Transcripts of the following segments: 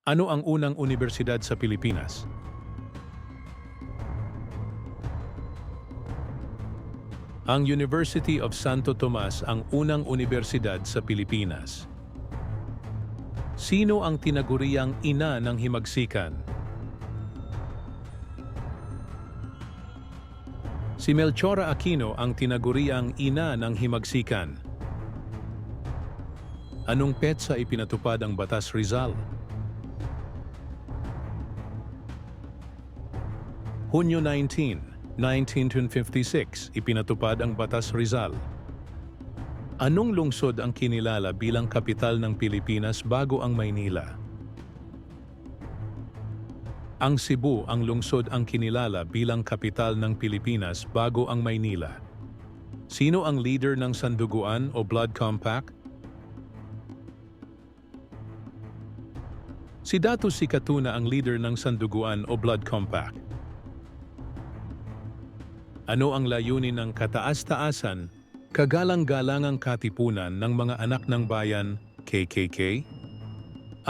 Ano ang unang unibersidad sa Pilipinas? Ang University of Santo Tomas ang unang unibersidad sa Pilipinas. Sino ang tinaguriang ina ng himagsikan? Si Melchora Aquino ang tinaguriang ina ng himagsikan. Anong petsa ipinatupad ang Batas Rizal? Hunyo 19, 1956, ipinatupad ang Batas Rizal. Anong lungsod ang kinilala bilang kapital ng Pilipinas bago ang Maynila? Ang Cebu ang lungsod ang kinilala bilang kapital ng Pilipinas bago ang Maynila. Sino ang leader ng Sanduguan o Blood Compact? Si Datu Sikatuna ang leader ng Sanduguan o Blood Compact. Ano ang layunin ng kataas-taasan, kagalang-galangang katipunan ng mga anak ng bayan, KKK?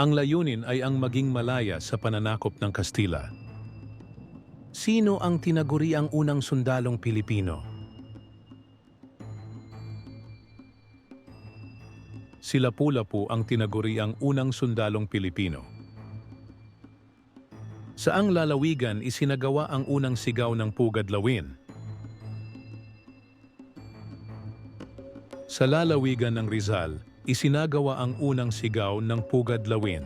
Ang layunin ay ang maging malaya sa pananakop ng Kastila. Sino ang tinaguriang unang sundalong Pilipino? Si Lapu-Lapu ang tinaguriang unang sundalong Pilipino. Saang lalawigan isinagawa ang unang sigaw ng Pugad Lawin? Sa lalawigan ng Rizal, isinagawa ang unang sigaw ng Pugad Lawin.